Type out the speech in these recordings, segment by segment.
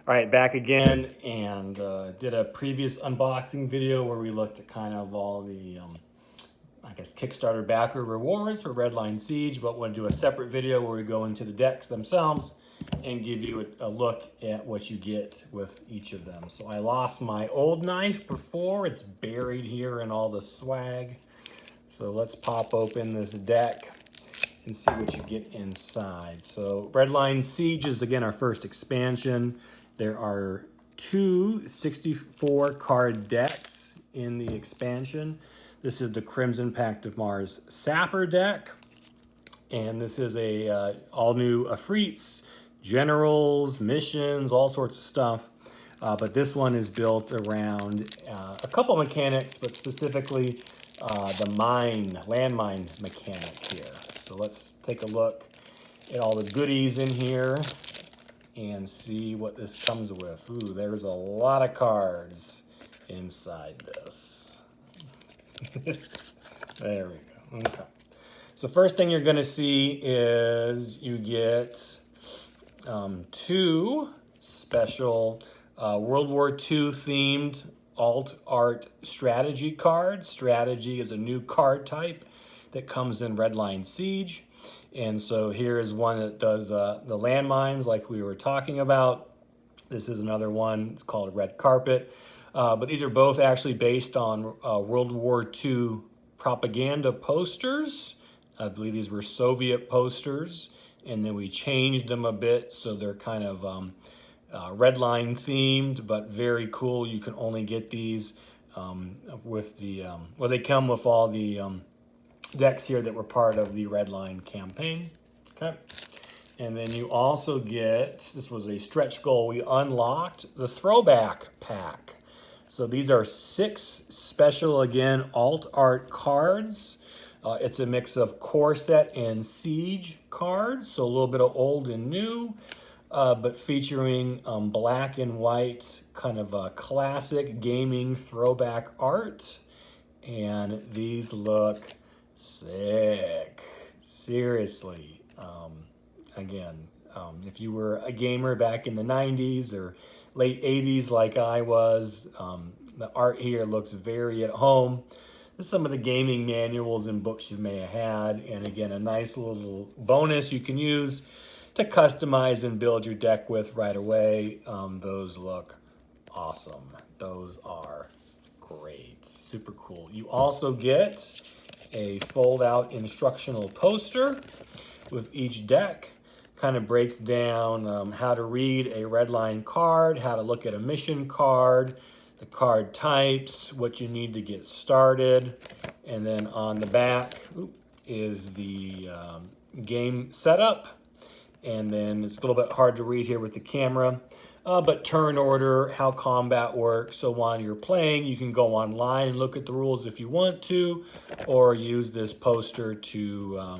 All right, back again, and did a previous unboxing video where we looked at kind of all the, I guess, Kickstarter backer rewards for Redline Siege, but want to do a separate video where we go into the decks themselves and give you a look at what you get with each of them. So I lost my old knife before. It's buried here in all the swag. So let's pop open this deck and see what you get inside. So Redline Siege is, again, our first expansion. There are two 64 card decks in the expansion. This is the Crimson Pact of Mars Sapper deck. And this is a all new Afrits, generals, missions, all sorts of stuff. But this one is built around a couple mechanics, but specifically the landmine mechanic here. So let's take a look at all the goodies in here and see what this comes with. Ooh, there's a lot of cards inside this. There we go. Okay. So first thing you're going to see is you get two special World War II themed alt art strategy cards. Strategy is a new card type that comes in Redline Siege. And so here is one that does the landmines like we were talking about. This is another one. It's called Red Carpet. But these are both actually based on World War II propaganda posters. I believe these were Soviet posters. And then we changed them a bit so they're kind of Redline themed, but very cool. You can only get these with the, well, they come with all the decks here that were part of the Redline campaign. Okay. And then you also get, this was a stretch goal, we unlocked the throwback pack. So these are 6 special, again, alt art cards. It's a mix of core set and siege cards, so a little bit of old and new, but featuring black and white, kind of a classic gaming throwback art. And these look sick. Seriously. Again, if you were a gamer back in the 90s or late 80s like I was, the art here looks very at home. This is some of the gaming manuals and books you may have had. And again, a nice little bonus you can use to customize and build your deck with right away. Those look awesome. Those are great. Super cool. You also get a fold-out instructional poster with each deck. Kind of breaks down how to read a Redline card, how to look at a mission card, the card types, what you need to get started. And then on the back is the game setup. And then it's a little bit hard to read here with the camera, but turn order, how combat works. So while you're playing, you can go online and look at the rules if you want to, or use this poster to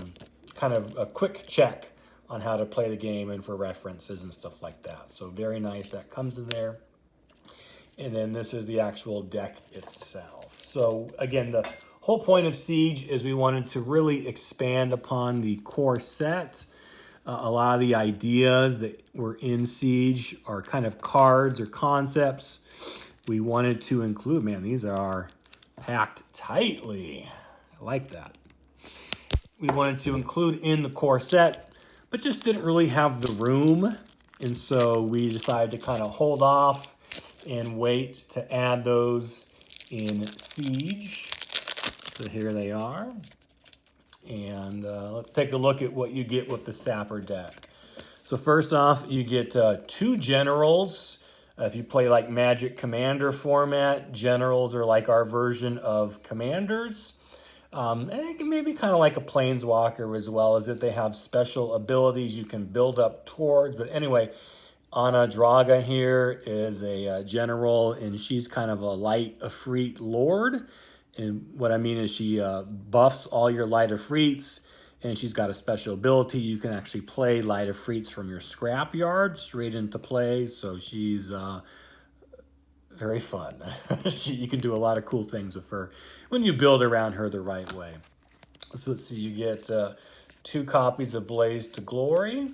kind of a quick check on how to play the game and for references and stuff like that. So very nice, that comes in there. And then this is the actual deck itself. So again, the whole point of Siege is we wanted to really expand upon the core set. A lot of the ideas that were in Siege are kind of cards or concepts we wanted to include. Man, these are packed tightly. I like that. We wanted to include in the core set, but just didn't really have the room. And so we decided to kind of hold off and wait to add those in Siege. So here they are. And let's take a look at what you get with the Sapper deck. So first off, you get 2 generals. If you play like Magic Commander format, generals are like our version of commanders. And it can maybe kind of like a planeswalker as well, as if they have special abilities you can build up towards. But anyway, Anna Draga here is a general, and she's kind of a light Afreet lord. And what I mean is she buffs all your light Afrits, and she's got a special ability. You can actually play light Afrits from your scrapyard straight into play. So she's very fun. You can do a lot of cool things with her when you build around her the right way. So let's see, you get 2 copies of Blaze to Glory,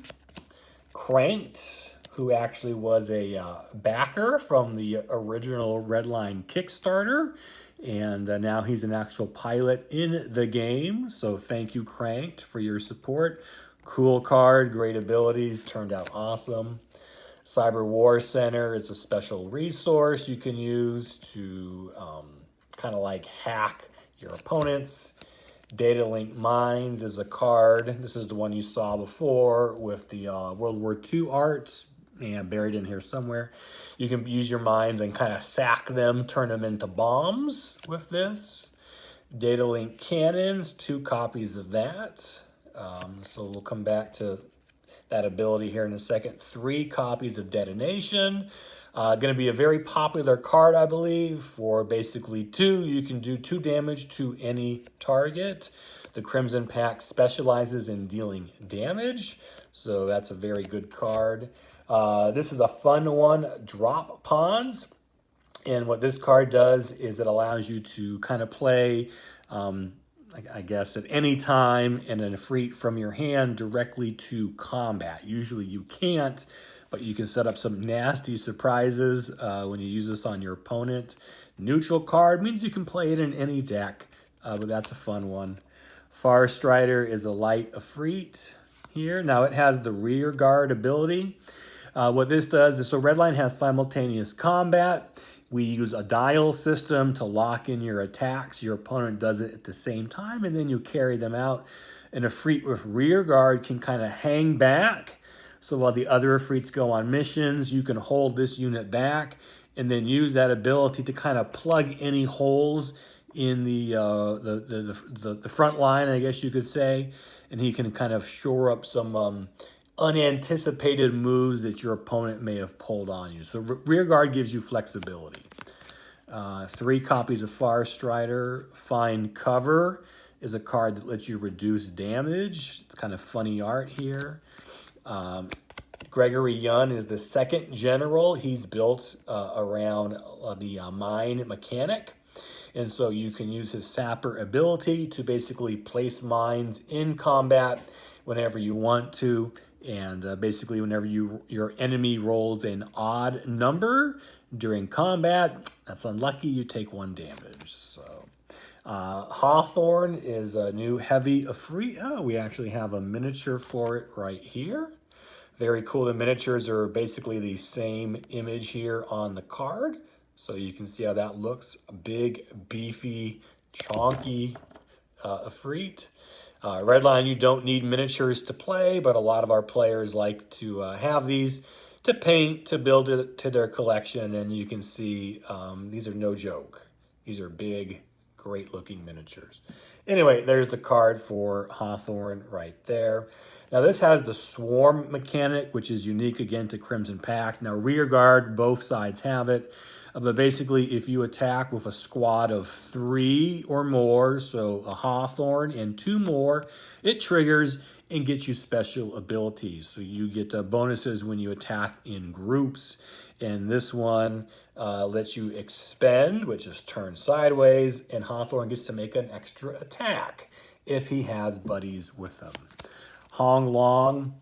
Cranked, who actually was a backer from the original Redline Kickstarter. And now he's an actual pilot in the game. So thank you, Cranked, for your support. Cool card, great abilities, turned out awesome. Cyber War Center is a special resource you can use to kind of like hack your opponents. Data Link Mines is a card. This is the one you saw before with the World War II art, and buried in here somewhere. You can use your mines and kind of sack them, turn them into bombs with this. Data Link Cannons, 2 copies of that. So we'll come back to that ability here in a second. 3 copies of Detonation. Going to be a very popular card, I believe. For basically 2, you can do 2 damage to any target. The Crimson Pack specializes in dealing damage, so that's a very good card. This is a fun one, Drop Pawns. And what this card does is it allows you to kind of play, I guess, at any time and an Efreet from your hand directly to combat. Usually you can't, but you can set up some nasty surprises when you use this on your opponent. Neutral card means you can play it in any deck, but that's a fun one. Farstrider is a light Efreet here. Now it has the rear guard ability. What this does is, so Redline has simultaneous combat. We use a dial system to lock in your attacks. Your opponent does it at the same time, and then you carry them out. An Efreet with rear guard can kind of hang back. So while the other Efreets go on missions, you can hold this unit back and then use that ability to kind of plug any holes in the front line, I guess you could say. And he can kind of shore up some unanticipated moves that your opponent may have pulled on you. So rear guard gives you flexibility. 3 copies of Farstrider. Find Cover is a card that lets you reduce damage. It's kind of funny art here. Gregory Yun is the 2nd general. He's built around the mine mechanic. And so you can use his Sapper ability to basically place mines in combat whenever you want to. And basically whenever your enemy rolls an odd number during combat, that's unlucky, you take 1 damage. So Hawthorne is a new heavy Efreet. Oh, we actually have a miniature for it right here. Very cool. The miniatures are basically the same image here on the card. So you can see how that looks. A big, beefy, chonky Efreet. Redline, you don't need miniatures to play, but a lot of our players like to have these to paint, to build it to their collection. And you can see these are no joke. These are big, great looking miniatures. Anyway, there's the card for Hawthorne right there. Now this has the Swarm mechanic, which is unique again to Crimson Pact. Now rear guard, both sides have it. But basically, if you attack with a squad of 3 or more, so a Hawthorne and 2 more, it triggers and gets you special abilities. So you get bonuses when you attack in groups. And this one lets you expend, which is turn sideways, and Hawthorne gets to make an extra attack if he has buddies with him. Hong Long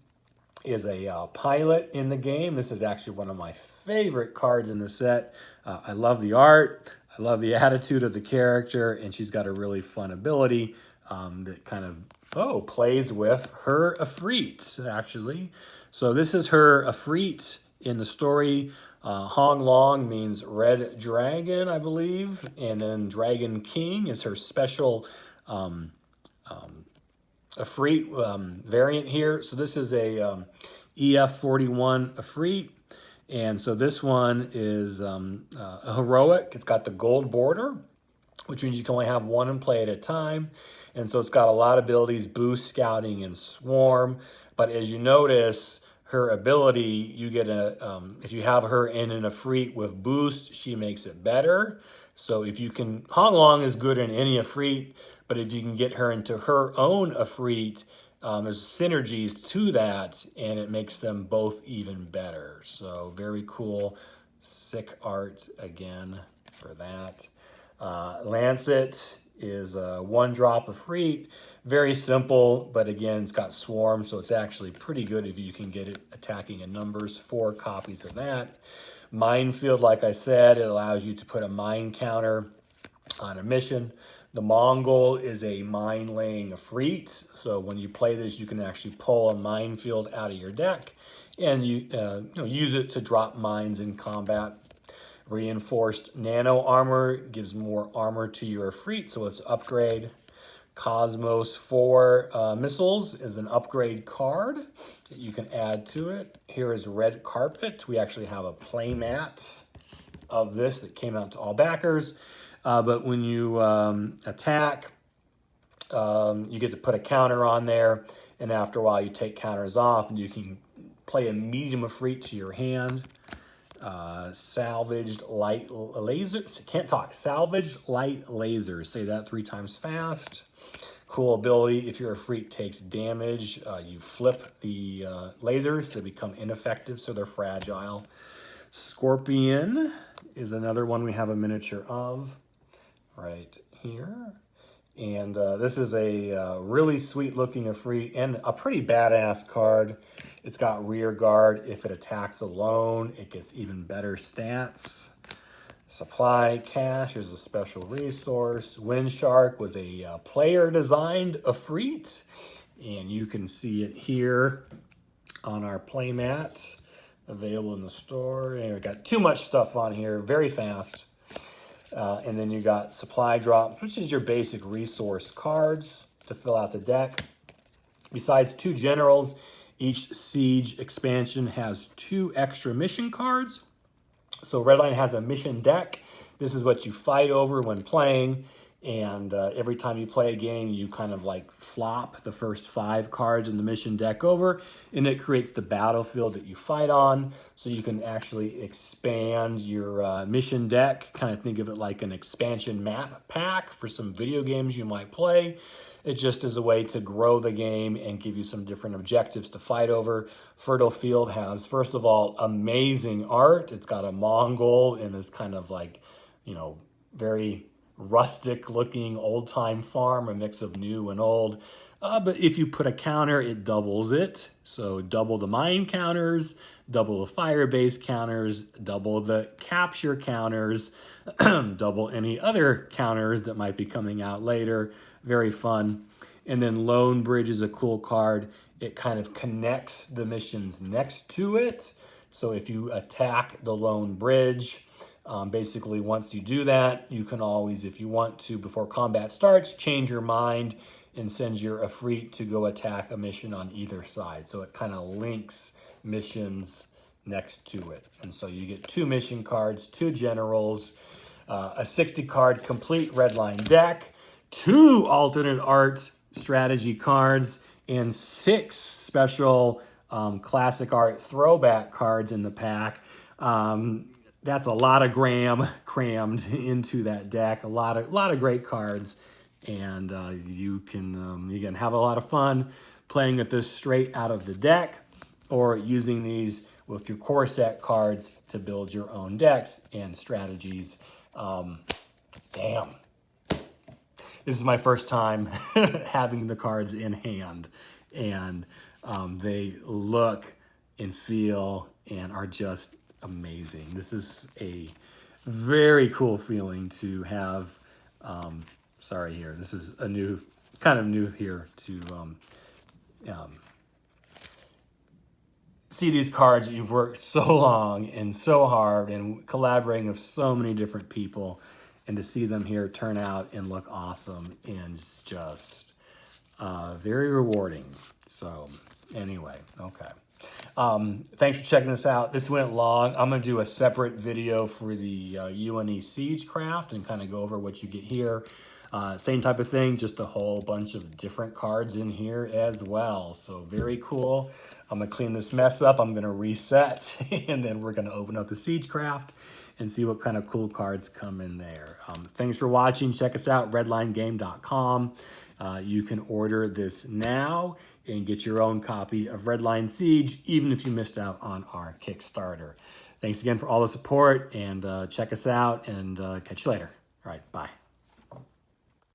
is a pilot in the game. This is actually one of my favorite cards in the set. I love the art. I love the attitude of the character, and she's got a really fun ability that kind of, plays with her Efreet, actually. So this is her Efreet in the story. Hong Long means red dragon, I believe, and then Dragon King is her special Efreet variant here. So this is a EF41 Efreet. And so this one is a heroic. It's got the gold border, which means you can only have 1 in play at a time. And so it's got a lot of abilities, boost, scouting, and swarm. But as you notice, her ability, you get if you have her in an Efreet with boost, she makes it better. So if you can, Hong Long is good in any Efreet, but if you can get her into her own Efreet, there's synergies to that, and it makes them both even better. So very cool, sick art again for that. Lancet is 1 drop of Freet. Very simple, but again, it's got swarm, so it's actually pretty good if you can get it attacking in numbers. 4 copies of that. Minefield, like I said, it allows you to put a mine counter on a mission. The Mongol is a mine-laying Freet, so when you play this, you can actually pull a minefield out of your deck and you know, use it to drop mines in combat. Reinforced nano armor gives more armor to your Freet, so it's upgrade. Cosmos 4 missiles is an upgrade card that you can add to it. Here is Red Carpet. We actually have a play mat of this that came out to all backers. But when you attack, you get to put a counter on there, and after a while you take counters off, and you can play a medium of Freet to your hand. Salvaged light lasers. Can't talk. Salvaged light lasers. Say that 3 times fast. Cool ability. If your Freet takes damage, you flip the lasers to become ineffective, so they're fragile. Scorpion is another one we have a miniature of right here. And this is a really sweet looking Freet and a pretty badass card. It's got rear guard. If it attacks alone, it gets even better stats. Supply cache is a special resource. Windshark was a player designed Freet, and you can see it here on our playmat, available in the store. And we've got too much stuff on here, very fast. And then you got supply drop, which is your basic resource cards to fill out the deck. Besides 2 generals, each siege expansion has 2 extra mission cards. So Redline has a mission deck. This is what you fight over when playing. And every time you play a game, you kind of like flop the first 5 cards in the mission deck over, and it creates the battlefield that you fight on. So you can actually expand your mission deck. Kind of think of it like an expansion map pack for some video games you might play. It just is a way to grow the game and give you some different objectives to fight over. Fertile Field has, first of all, amazing art. It's got a Mongol in this kind of like, you know, very rustic looking old time farm, a mix of new and old. But if you put a counter, it doubles it. So double the mine counters, double the fire base counters, double the capture counters, double any other counters that might be coming out later. Very fun. And then Lone Bridge is a cool card. It kind of connects the missions next to it. So if you attack the Lone Bridge, basically once you do that, you can always, if you want to, before combat starts, change your mind and send your Freet to go attack a mission on either side. So it kind of links missions next to it. And so you get 2 mission cards, 2 generals, a 60 card complete Redline deck, 2 alternate art strategy cards, and 6 special classic art throwback cards in the pack. That's a lot of gram crammed into that deck. A lot of great cards, and you can have a lot of fun playing with this straight out of the deck, or using these with your core set cards to build your own decks and strategies. Damn. This is my first time having the cards in hand, and they look and feel and are just amazing. This is a very cool feeling to have. Sorry here, this is a new, kind of new here to see these cards that you've worked so long and so hard and collaborating with so many different people, and to see them here turn out and look awesome and just very rewarding. So anyway, okay. Thanks for checking this out. This went long. I'm going to do a separate video for the UNE Siegecraft and kind of go over what you get here. Same type of thing, just a whole bunch of different cards in here as well. So very cool. I'm going to clean this mess up. I'm going to reset, and then we're going to open up the Siegecraft and see what kind of cool cards come in there. Thanks for watching. Check us out, redlinegame.com. You can order this now and get your own copy of Redline Siege, even if you missed out on our Kickstarter. Thanks again for all the support, and check us out, and catch you later. All right, bye.